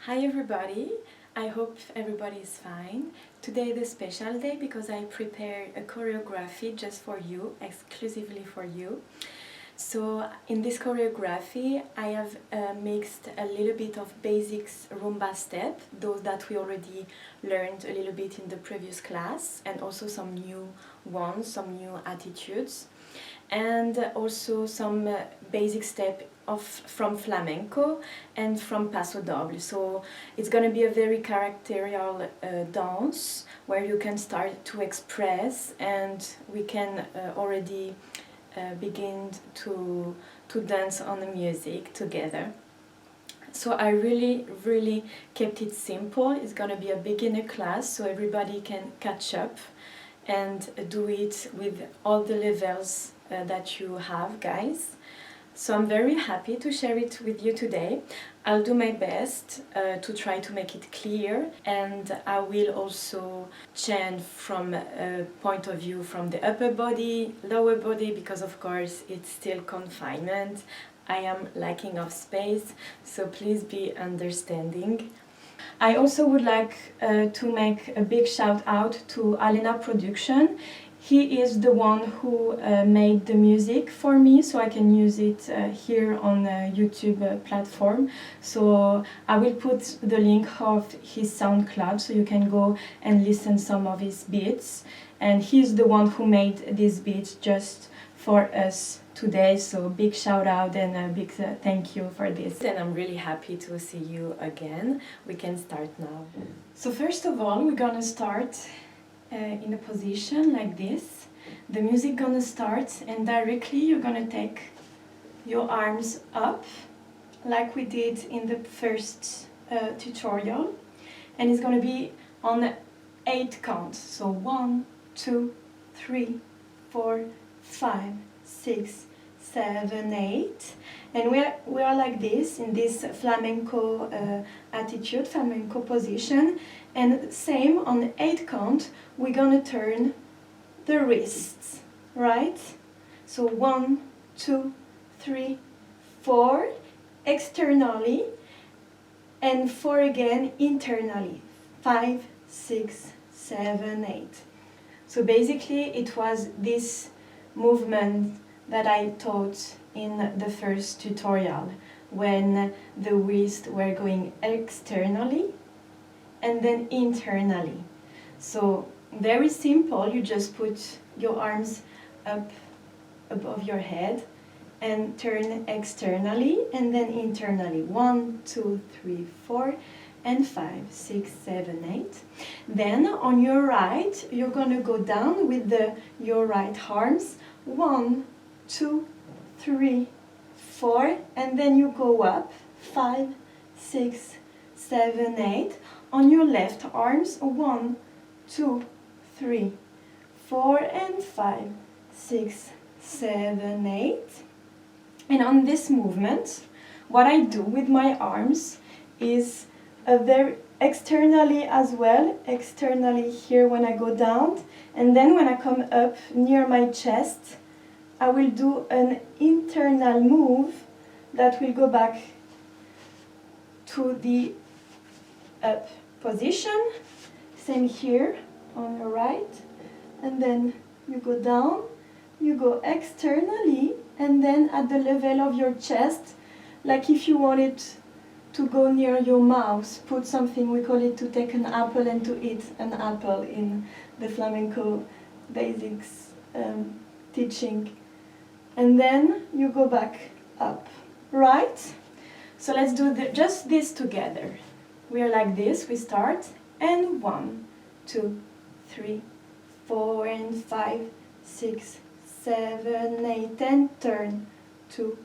Hi everybody, I hope everybody is fine. Today is a special day because I prepared a choreography just for you, exclusively for you. So in this choreography I have mixed a little bit of basics Rumba step, those that we already learned a little bit in the previous class, and also some new ones, some new attitudes, and also some basic step from flamenco and from paso doble. So it's going to be a very characterial dance where you can start to express, and we can already begin to dance on the music together. So I really kept it simple. It's going to be a beginner class so everybody can catch up and do it with all the levels that you have, guys. So I'm very happy to share it with you today. I'll do my best to try to make it clear, and I will also change from a point of view from the upper body, lower body, because of course it's still confinement. I am lacking of space, so please be understanding. I also would like to make a big shout out to Alena Production. He is the one who made the music for me, so I can use it here on the YouTube platform. So I will put the link of his SoundCloud so you can go and listen some of his beats. And he's the one who made these beats just for us today, so big shout out and a big thank you for this. And I'm really happy to see you again. We can start now. So first of all, we're gonna start in a position like this. The music gonna start, and directly you're gonna take your arms up like we did in the first tutorial, and it's gonna be on 8 counts. So 1, 2, 3, 4, 5, 6, 7, 8, and we are like this in this flamenco attitude, flamenco position. And same on 8 count, we're gonna turn the wrists, right? So 1, 2, 3, 4 externally, and 4 again internally. 5, 6, 7, 8. So basically it was this movement that I taught in the first tutorial, when the wrists were going externally and then internally. So very simple, you just put your arms up above your head and turn externally and then internally. 1, 2, 3, 4 and 5, 6, 7, 8. Then on your right, you're gonna go down with your right arms. 1, 2, 3, 4, and then you go up. 5, 6, 7, 8. On your left arms. 1, 2, 3, 4 and 5, 6, 7, 8. And on this movement, what I do with my arms is a very externally as well, externally here when I go down, and then when I come up near my chest, I will do an internal move that will go back to the up position. Same here on your right, and then you go down, you go externally, and then at the level of your chest, like if you wanted to go near your mouth, put something, we call it to take an apple and to eat an apple in the flamenco basics teaching. And then you go back up, right? So let's do just this together. We are like this, we start, and 1, 2, 3, 4 and 5, 6, 7, 8, and turn. 2,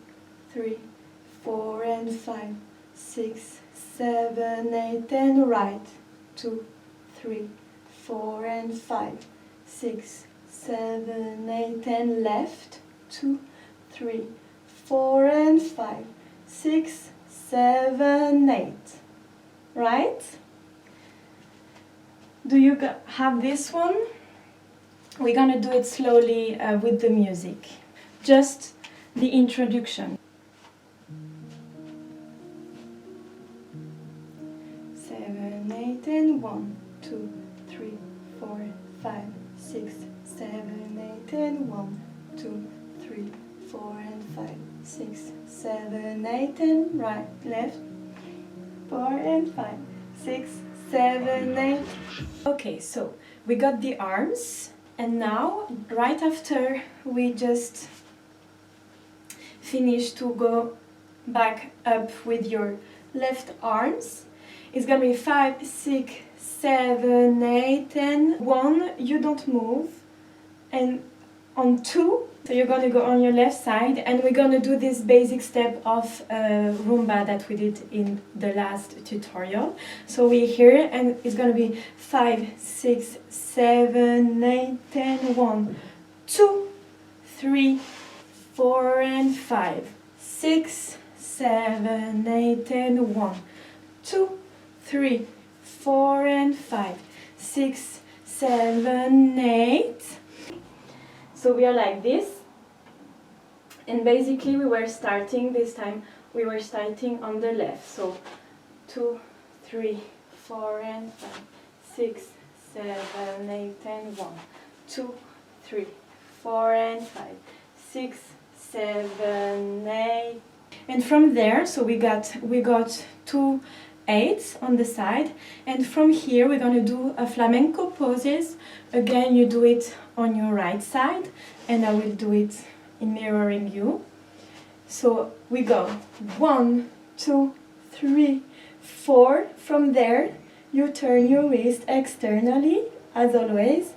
3, 4 and 5, 6, 7, 8, and right. 2, 3, 4 and 5, 6, 7, 8, and left. 2, 3, 4 and 5, 6, 7, 8. Right? Do you have this one? We're gonna do it slowly with the music. Just the introduction. and 1, 2, 3, 4, 5, 6, 7, 8 and 1, 2, 3, 4 and 5, 6, 7, 8 and right, left, 4 and 5, 6, 7, 8. Okay, so we got the arms, and now right after we just finish to go back up with your left arms, it's gonna be 5, 6, 7, 8 and 1, you don't move, and on 2, so you're gonna go on your left side, and we're gonna do this basic step of Rumba that we did in the last tutorial. So we're here, and it's gonna be 5, 6, 7, 8 and 1, 2, 3, 4 and 5, 6, 7, 8 and 1, 2, 3, 4 and 5, 6, 7, 8. So we are like this, and basically we were starting this time, we were starting on the left. So 2, 3, 4 and 5, 6, 7, 8 and 1, 2, 3, 4 and 5, 6, 7, 8. And from there, so we got 2 8s on the side, and from here we're going to do a flamenco poses. Again, you do it on your right side, and I will do it in mirroring you. So we go 1, 2, 3, 4. From there you turn your wrist externally as always,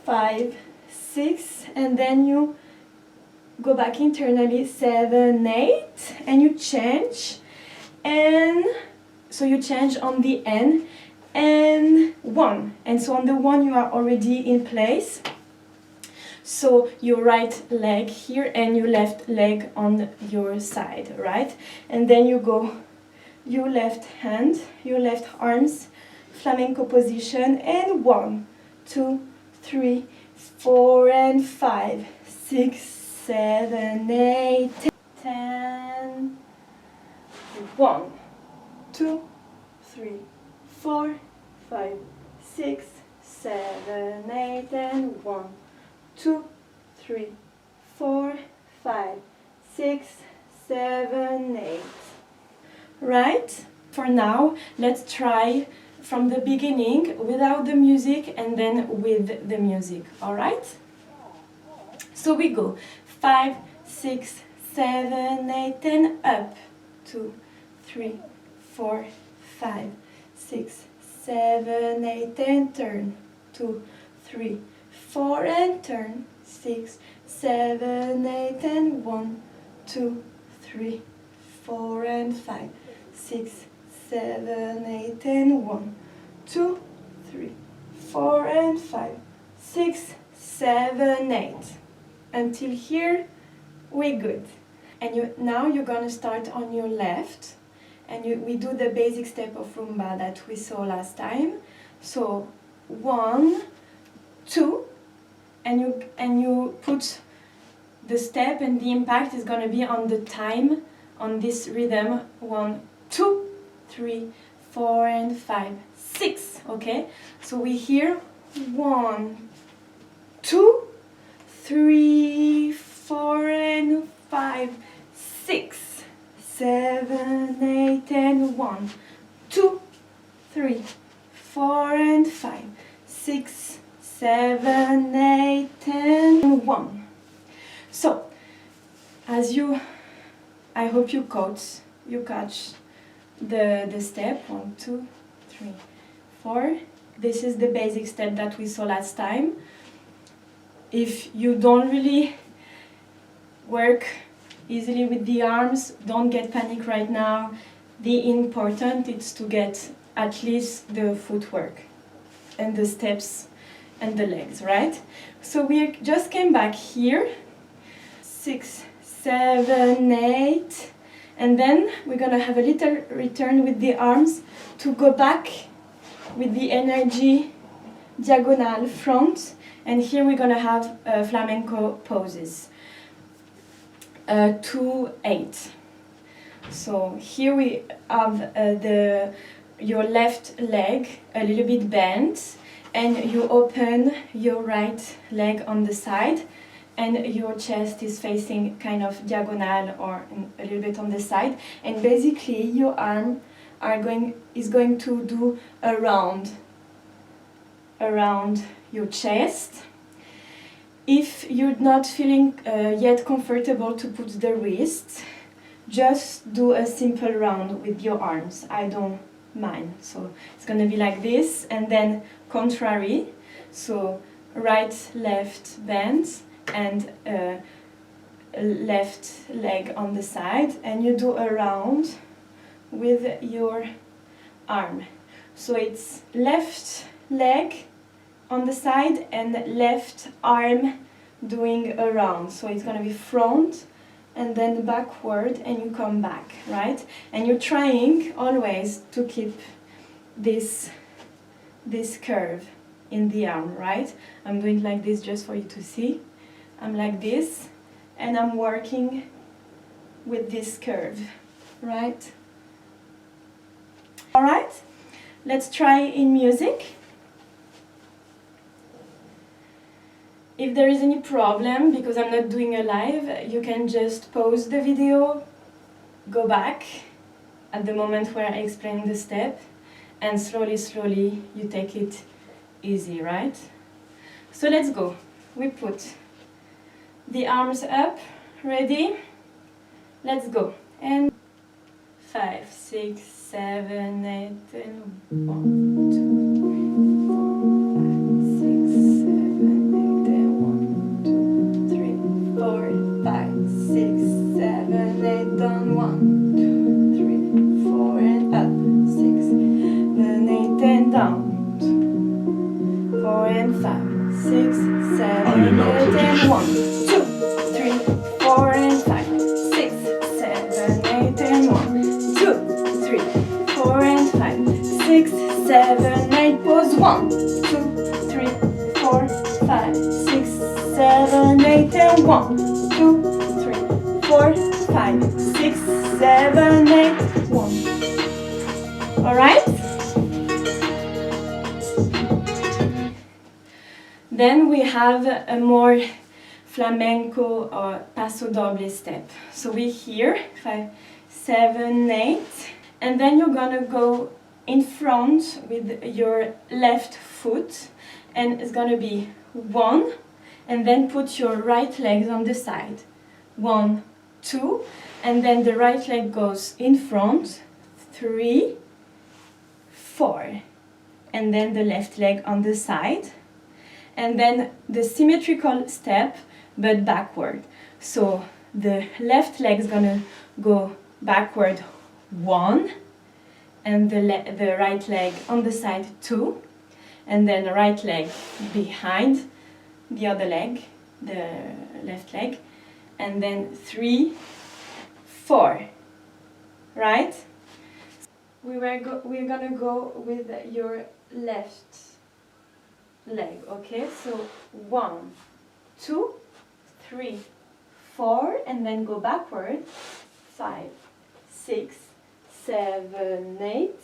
5, 6, and then you go back internally, 7, 8, and you change. And so you change on the end, and 1, and so on the 1 you are already in place. So your right leg here and your left leg on your side, right? And then you go your left hand, your left arms, flamenco position, and 1, 2, 3, 4 and 5, 6, 7, 8, 10. 1, 2, 3, 4, 5, 6, 7, 8 and 1, 2, 3, 4, 5, 6, 7, 8. Right? For now, let's try from the beginning without the music and then with the music. Alright? So we go 5, 6, 7, 8 and up. 2, 3, 4, 5, 6, 7, 8 and turn. 2, 3, 4 and turn. 6, 7, 8 and 1, 2, 3, 4 and 5, 6, 7, 8 and 1, 2, 3, 4 and 5, 6, 7, 8. Until here, we're good. And now you're gonna start on your left, and we do the basic step of Rumba that we saw last time. So 1, 2, and you put the step, and the impact is gonna be on the time, on this rhythm. 1, 2, 3, 4 and 5, 6. Okay. So we hear 1, 2, 3, 4 and 5, 6, 7, 8 and 1, 2, 3, 4 and 5, 6, 7, 8 and 1. So, I hope you catch the step 1, 2, 3, 4. This is the basic step that we saw last time. If you don't really work easily with the arms, don't get panic right now. The important is to get at least the footwork and the steps and the legs, right? So we just came back here, 6, 7, 8, and then we're gonna have a little return with the arms to go back with the energy diagonal front, and here we're gonna have flamenco poses. 2, 8. So here we have the your left leg a little bit bent, and you open your right leg on the side, and your chest is facing kind of diagonal or a little bit on the side, and basically your arm is going to do a round around your chest. If you're not feeling yet comfortable to put the wrists, just do a simple round with your arms. I don't mind. So it's going to be like this, and then contrary. So right, left bend, and left leg on the side, and you do a round with your arm. So it's left leg on the side and left arm doing a round. So it's going to be front and then backward, and you come back, right? And you're trying always to keep this curve in the arm, right? I'm doing like this just for you to see. I'm like this, and I'm working with this curve, right? All right, let's try in music. If there is any problem, because I'm not doing a live, you can just pause the video, go back at the moment where I explain the step, and slowly you take it easy, right? So let's go. We put the arms up, ready? Let's go. And 5, 6, 7, 8, and 1, 2, 4, 5, 6, 7, 8, down, 1, 2, 3, 4, and up, 6, 7, 8, and down, 4 and 5, 6, 7, 8, and 1, 2, 3, 4, and 5, 6, 7, 8, and 1, 2, 3, 4, and 5, 6, 7, 8, pause, 1, 2, 3, 4, 5, 6, 7, 8, and 1, 2, 3, 4, 5, 6, 7, 8, 1. All right? Then we have a more flamenco or paso doble step. So we're here, 5, 7, 8, and then you're gonna go in front with your left foot, and it's gonna be 1, and then put your right legs on the side. 1, 2, and then the right leg goes in front. 3, 4, and then the left leg on the side. And then the symmetrical step, but backward. So the left leg is gonna go backward 1, and the right leg on the side 2, and then the right leg behind the other leg, the left leg, and then 3, 4, right? We're gonna go with your left leg, okay? So 1, 2, 3, 4, and then go backward. 5, 6, 7, 8.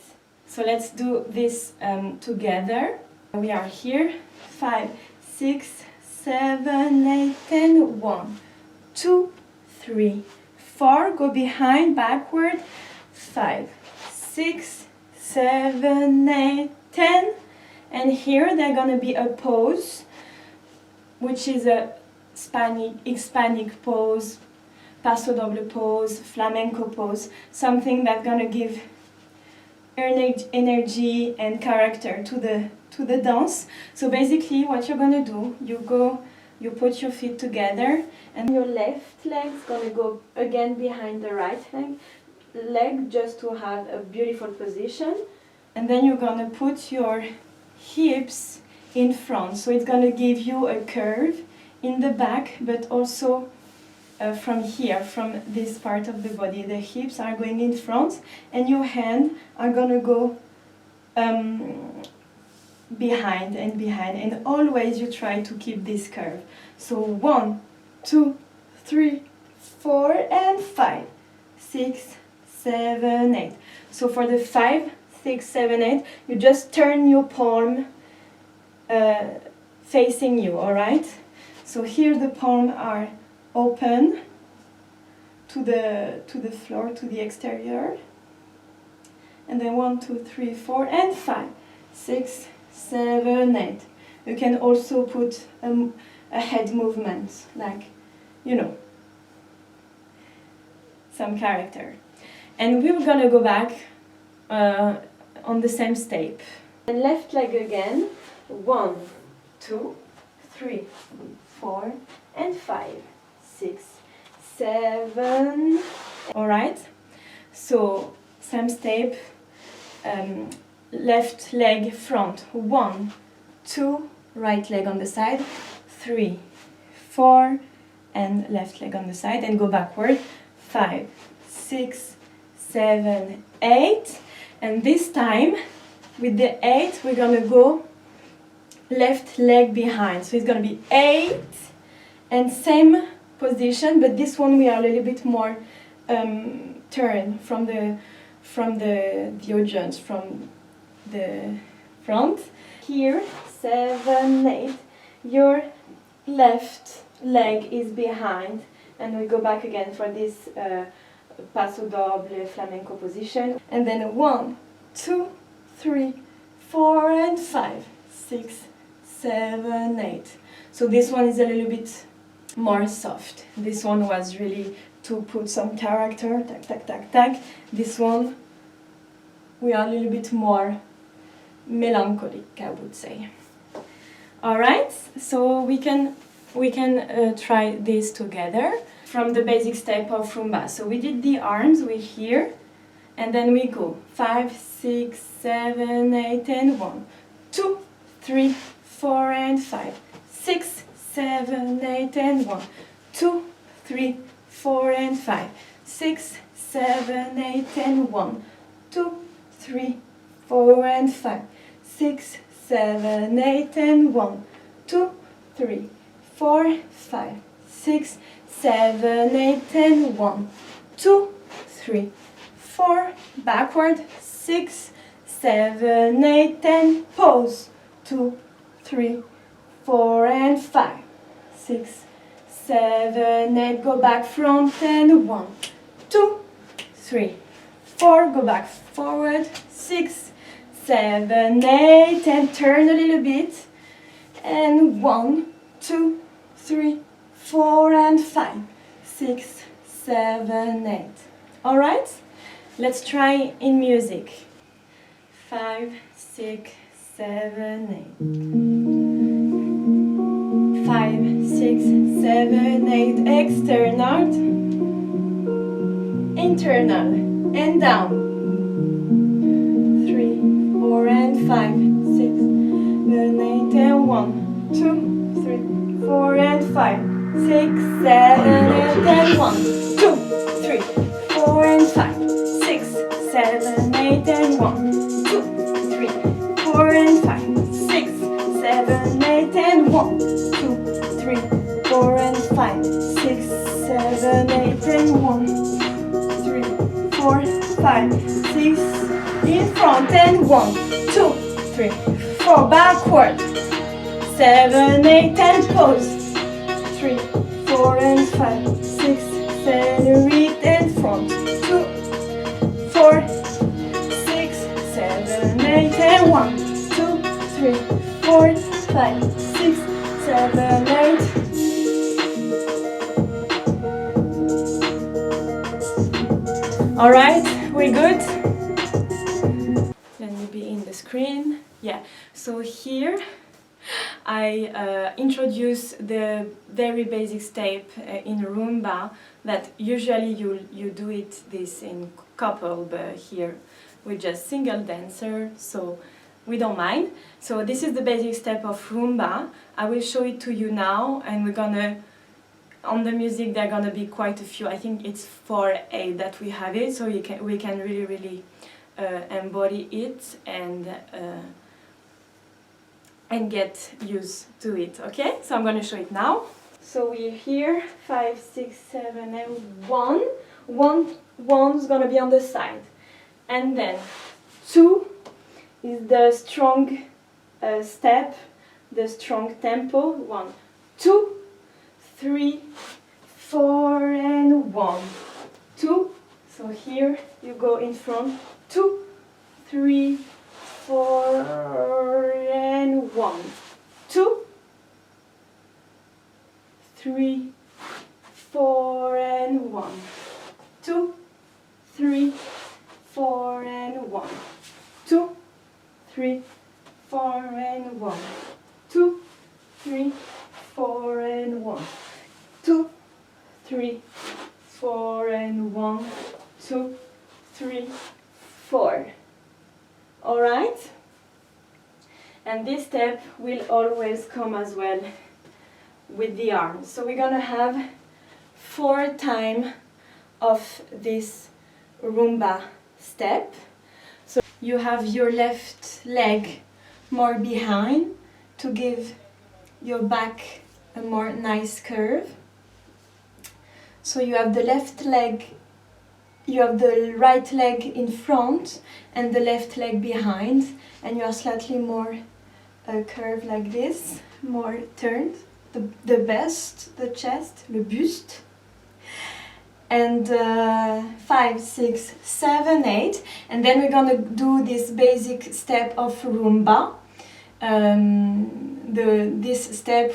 So let's do this together. We are here. 5, 6, 7, 8, and 1, 2, 3, 4. Go behind, backward. 5, 6, 7, 8, 10. And here they're gonna be a pose, which is a Hispanic pose, paso doble pose, flamenco pose, something that's gonna give energy and character to the dance. So basically, what you're gonna do, you put your feet together, and your left leg's gonna go again behind the right leg, just to have a beautiful position, and then you're gonna put your hips in front, so it's going to give you a curve in the back, but also from here, from this part of the body, the hips are going in front, and your hands are going to go behind, and always you try to keep this curve. So 1, 2, 3, 4, and 5, 6, 7, 8. So for the 5, 6, 7, 8. You just turn your palm facing you, alright? So here the palms are open to the floor, to the exterior. And then 1, 2, 3, 4, and 5, 6, 7, 8. You can also put a head movement, like, you know, some character. And we're gonna go back on the same step. And left leg again. 1, 2, 3, 4, and 5, 6, 7. All right. So same step. Left leg front. 1, 2, right leg on the side. 3, 4, and left leg on the side, and go backward. 5, 6, 7, 8. And this time, with the 8, we're gonna go left leg behind. So it's gonna be 8, and same position, but this one we are a little bit more turn from the audience, from the front. Here, 7, 8. Your left leg is behind, and we go back again for this Paso Doble flamenco position. And then 1, 2, 3, 4, and 5, 6, 7, 8. So this one is a little bit more soft. This one was really to put some character, tac, tac, tac, tac. This one, we are a little bit more melancholic, I would say. All right, so we can try this together from the basic step of rumba. So we did the arms, we're here, and then we go 5, 6, 7, 8, and 1, 2, 3, 4, and 5, 6, 7, 8, and 1, 2, 3, 4, and 5, 6, 7, 8, and 1, 2, 3, 4, and 5, 6, 7, 8, and 1, 2, 3, 4, 5, 6, 7, 8, and 1, 2, 3, 4, backward, 6, 7, 8, and pause, 2, 3, 4, and 5, 6, 7, 8, go back front, and 1, 2, 3, 4, go back forward, 6, 7, 8, and turn a little bit, and 1, 2, 3, 4, and 5, 6, 7, 8. All right, let's try in music. 5, 6, 7, 8. 5, 6, 7, 8. External, internal, and down. 3, 4, and 5, 6, 7, 8, and 1, 2, 3, 4, and 5, 6, 7, 8, and 1, 2, 3, 4, and 5, 6, 7, 8, and 1, 2, 3, 4, and 5, 6, 7, 8, and 1, 2, 3, 4, and 5, 6, 7, 8, and 1, 3, 4, 5, 6, in front, and 1, 2, 3, 4, backward, 7, 8, and pause, 3, 4, and 5, 6, 7, 8, and front, 2, 4, 6, 7, 8, and 1, 2, 3, 4, 5, 6, 7, 8. All right, we're good. Let me be in the screen. Yeah, so here I introduce the very basic step in rumba that usually you do it this in couple, but here we're just single dancer, so we don't mind. So this is the basic step of rumba. I will show it to you now, and we're gonna, on the music there are gonna be quite a few. I think it's 4/8 that we have it, so we can really embody it and get used to it, okay? So I'm going to show it now. So we're here, 5, 6, 7, and 1. 1 is going to be on the side. And then 2 is the strong step, the strong tempo. 1, 2, 3, 4, and 1, 2. So here you go in front. 2, 3, 4, and 1, 2, 3, 4, and 1, 2, 3, 4, and 1, 2, 3, 4, and 1, 2, 3, 4, and 1, 2, 3, 4, and 1, 2, 3, 4. All right? And this step will always come as well with the arms. So we're gonna have 4 times of this rumba step. So you have your left leg more behind to give your back a more nice curve. So you have the left leg, you have the right leg in front and the left leg behind, and you are slightly more curved like this, more turned. The bust, the chest, le buste. And 5, 6, 7, 8, and then we're gonna do this basic step of rumba. This step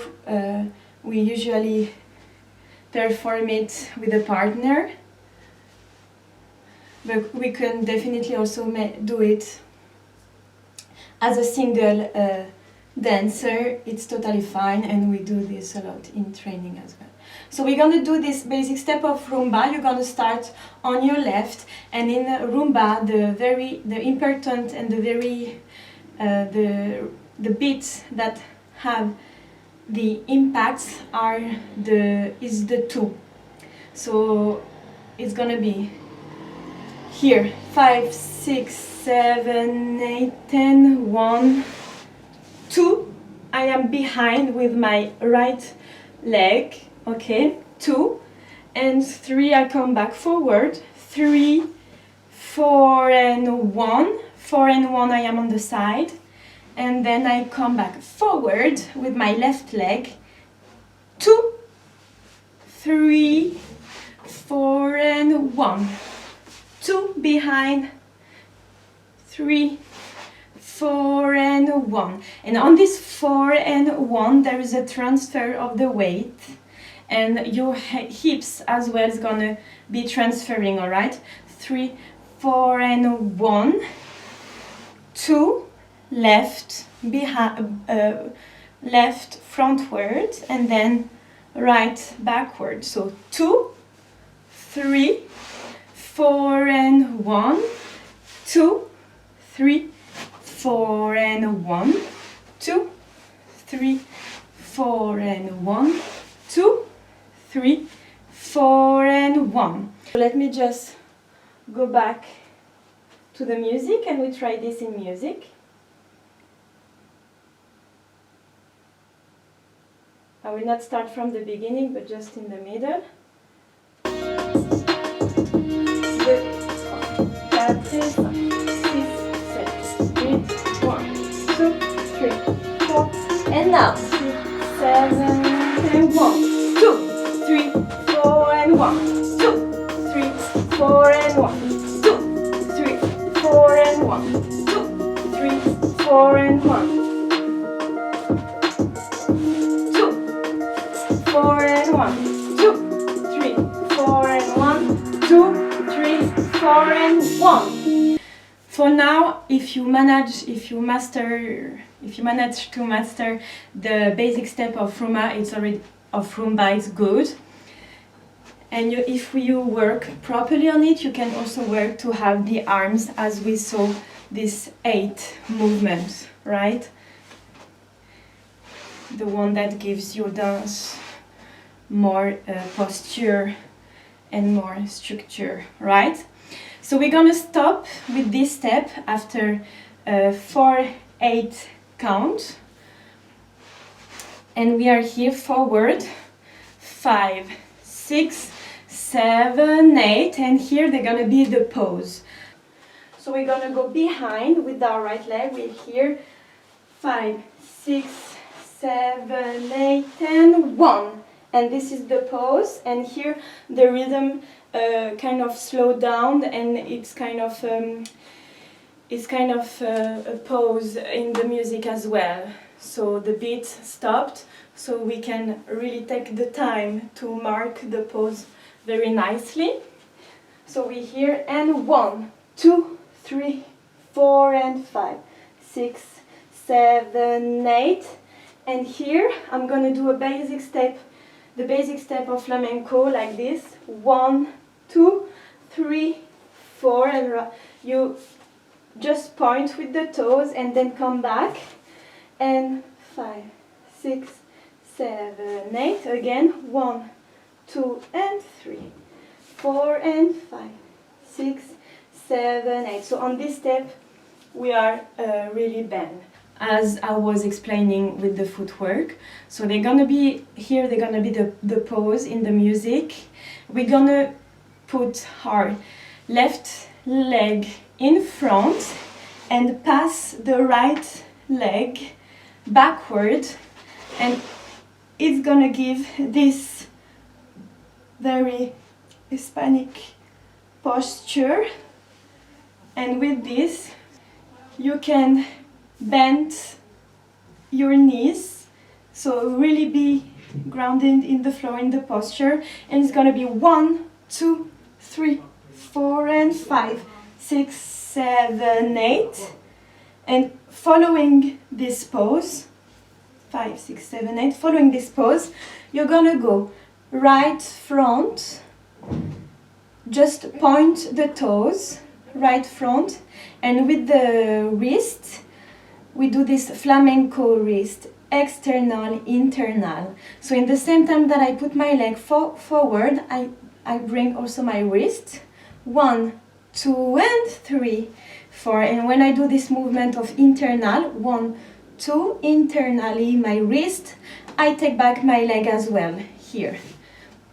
we usually perform it with a partner, but we can definitely also do it as a single dancer. It's totally fine, and we do this a lot in training as well. So we're going to do this basic step of rumba. You're going to start on your left, and in rumba the important and the beats that have the impacts are the 2. So it's going to be here 5, 6, 7, 8, 10, 1, 2. I am behind with my right leg. Okay, 2 and 3, I come back forward. 3, 4, and 1. 4 and 1, I am on the side. And then I come back forward with my left leg. 2, 3, 4, and 1. 2 behind. 3, 4, and 1. And on this 4 and 1, there is a transfer of the weight. And your hips as well is gonna be transferring, all right? 3, 4, and 1, 2, left, behind, left frontward, and then right backward. So 2, 3, 4, and 1, 2, 3, 4, and 1, 2, 3, 4, and 1, 2, 3, 4, and 1. Let me just go back to the music, and we try this in music. I will not start from the beginning, but just in the middle. 2, 3, 4, and now 6, 7, and 1, 2, 3, 4, and 1, 2, 3, 4, and 1, 2, 3, 4, and 1, 2, 3, 4, and 1, 2, 4, and 1, 2, 3, 4, and 1, 2, 3, 4, and 1. For now, if you manage to master the basic step of rumba, it's good. And if you work properly on it, you can also work to have the arms as we saw this 8 movements, right? The one that gives your dance more posture and more structure, right? So we're gonna stop with this step after 4, 8 count. And we are here forward, 5, 6, 7, 8, and here they're gonna be the pose. So we're gonna go behind with our right leg. We're here. 5, 6, 7, 8, 10, 1. And this is the pose. And here the rhythm kind of slowed down, and it's kind of a pose in the music as well. So the beat stopped, so we can really take the time to mark the pose very nicely. So we here, and 1, 2, 3, 4, and 5, 6, 7, 8. And here I'm gonna do a basic step, the basic step of flamenco, like this. 1, 2, 3, 4, and you just point with the toes and then come back. And 5, 6, 7, 8. Again. 1, 2, and 3, 4, and 5, 6, 7, 8. So on this step we are really bent, as I was explaining with the footwork. So they're gonna be here, they're gonna be the pose in the music. We're gonna put our left leg in front and pass the right leg backward, and it's gonna give this very Hispanic posture. And with this you can bend your knees, so really be grounded in the floor, in the posture. And it's gonna be 1, 2, 3, 4, and 5, 6, 7, 8. And following this pose, 5, 6, 7, 8, following this pose, you're gonna go right front, just point the toes, right front, and with the wrist, we do this flamenco wrist, external, internal. So in the same time that I put my leg forward, I bring also my wrist. 1, 2, and 3, 4. And when I do this movement of internal, 1, 2, internally, my wrist, I take back my leg as well, here.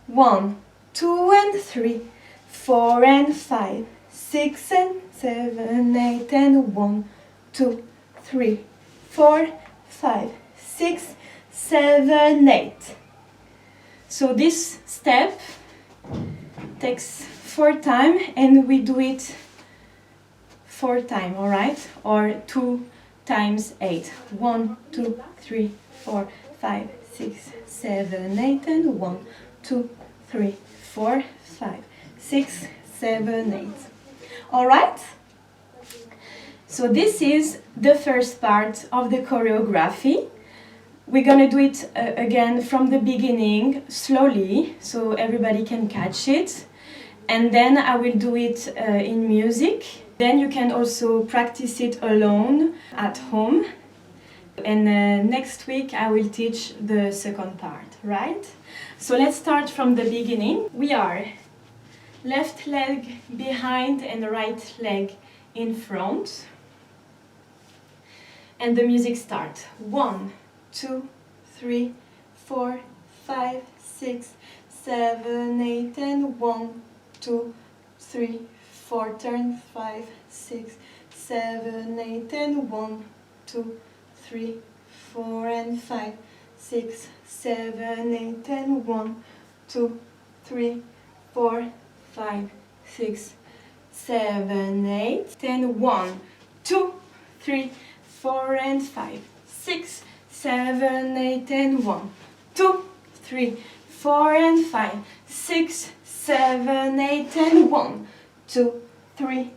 1, 2, and 3, 4, and 5, 6, and 7, 8, and 1, 2, 3, 4, 5, 6, 7, 8. So this step takes 4 times, and we do it 4 times, all right? Or 2 times 8. 1, 2, 3, 4, 5, 6, 7, 8, and 1, 2, 3, 4, 5, 6, 7, 8. All right? So this is the first part of the choreography. We're gonna do it again from the beginning, slowly, so everybody can catch it. And then I will do it in music. Then you can also practice it alone at home. And next week I will teach the second part, right? So let's start from the beginning. We are left leg behind and right leg in front. And the music starts. 1, 2, 3, 4, 5, 6, 7, 8, and 1, 2, 3, 4, turn 5, 6, 7, 8, and 1, 2, 3, 4, and 5, 6, 7, 8, and 1, 2, 3, 4, 5, 6, 7, 8, and 1, 2, 3, 4, and 5, 6, 7, 8, and 1, 2, 3, 4, and 5, 6, 7, 8, and 1, 2, 3,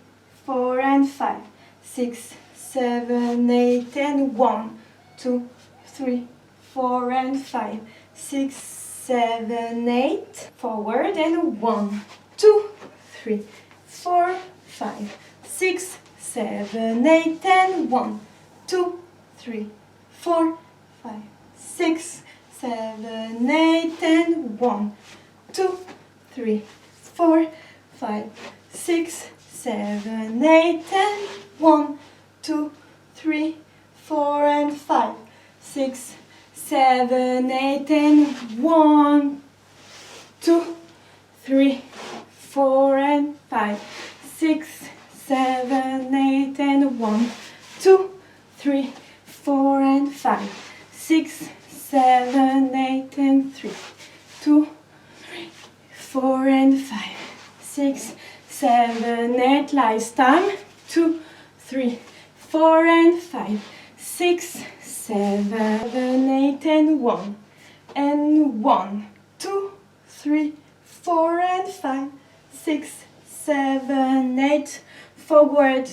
4, and 5, 6, 7, 8, and 1, 2, 3, 4, and 5, 6, 7, 8. Forward, and 1, 2, 3, 4, 5, 6, 7, 8, and 1, 2, 3, 4, 5, 6, 7, 8, and 1, 2, 3, 4, 5, 6, 7, 8, and 1, 2, 3, 4, and 5, 6, 7, 8, and 1, 2, 3, 4, and 5, 6, 7, 8, and 1, 2, 3, 4, and 5, 6, 7, 8, and 3, 2, 3, 4, and 5, 6, 7, 8, last time, 2, 3, 4, and 5, 6, 7, 8, and 1, 2, 3, 4, and 5, 6, 7, 8, forward,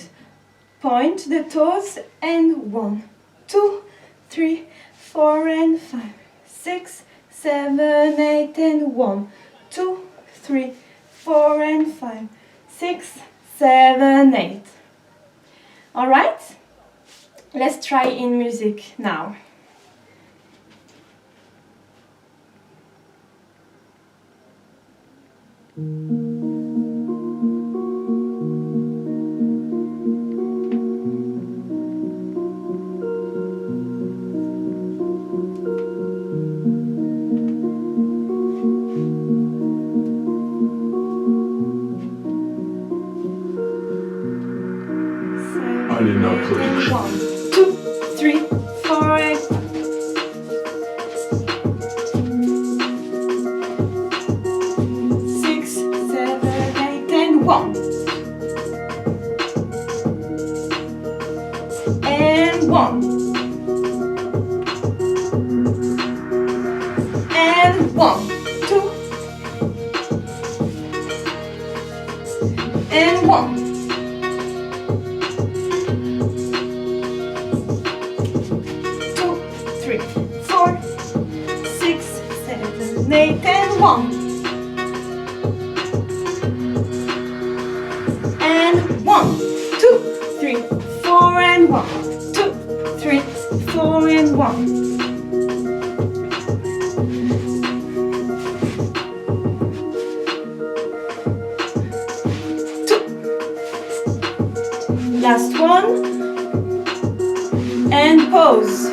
point the toes, and 1, 2, 3, 4, and 5, 6, 7, 8, and 1, 2, 3, 4, and 5, 6, 7, 8. All right? Let's try in music now. One, 2, 3, 4, 8. 6, 7, 8, and 1. And 1. And 1, 2. And 1. 8 and 1 and 1, 2, 3, 4 and 1, 2, 3, 4 and 1. 2. Last one and pause.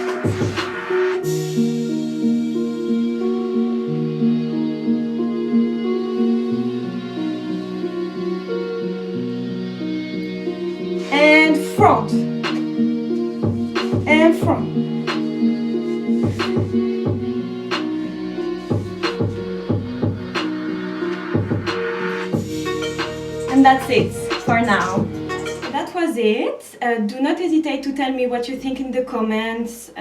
And front, and front. And that's it for now. That was it. Do not hesitate to tell me what you think in the comments,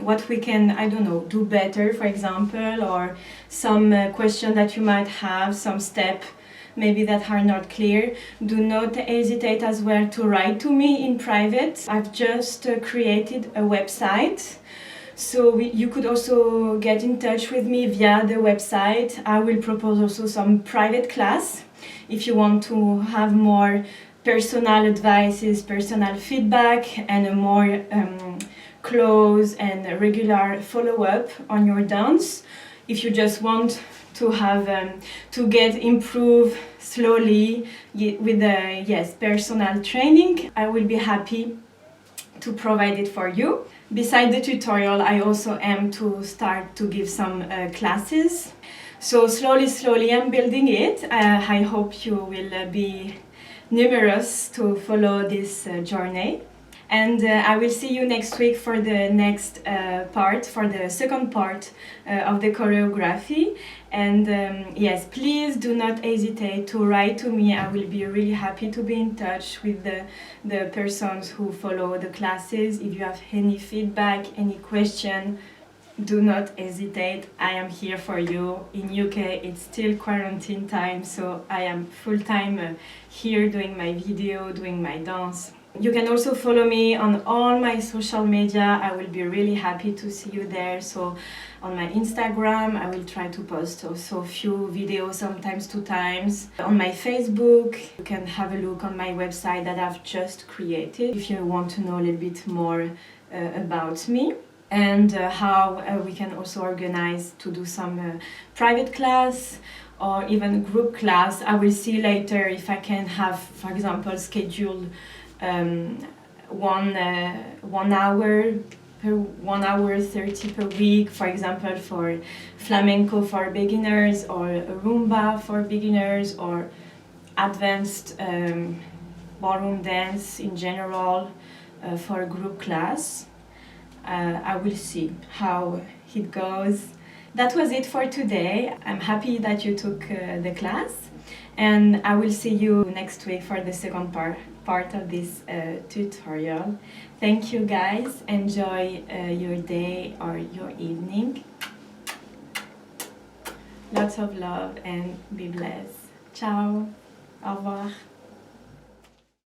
what we can, I don't know, do better, for example, or some question that you might have, some step maybe that are not clear. Do not hesitate as well to write to me in private. I've just created a website, so you could also get in touch with me via the website. I will propose also some private class if you want to have more personal advices, personal feedback, and a more close and regular follow-up on your dance. If you just want to have to get improve slowly with personal training, I will be happy to provide it for you. Besides the tutorial, I also aim to start to give some classes. So slowly I'm building it. I hope you will be numerous to follow this journey. And I will see you next week for the next part, for the second part of the choreography. And yes, please do not hesitate to write to me. I will be really happy to be in touch with the persons who follow the classes. If you have any feedback, any question, do not hesitate. I am here for you. In UK, it's still quarantine time, so I am full-time here doing my video, doing my dance. You can also follow me on all my social media. I will be really happy to see you there. So on my Instagram, I will try to post also a few videos, sometimes 2 times. On my Facebook, you can have a look on my website that I've just created if you want to know a little bit more about me. And how we can also organize to do some private class or even group class. I will see later if I can have, for example, scheduled 1 hour per 1 hour 30 per week, for example, for flamenco for beginners, or Rumba for beginners, or advanced ballroom dance in general for a group class. I will see how it goes. That was it for today. I'm happy that you took the class, and I will see you next week for the second part of this tutorial. Thank you guys. Enjoy your day or your evening. Lots of love and be blessed. Ciao. Au revoir.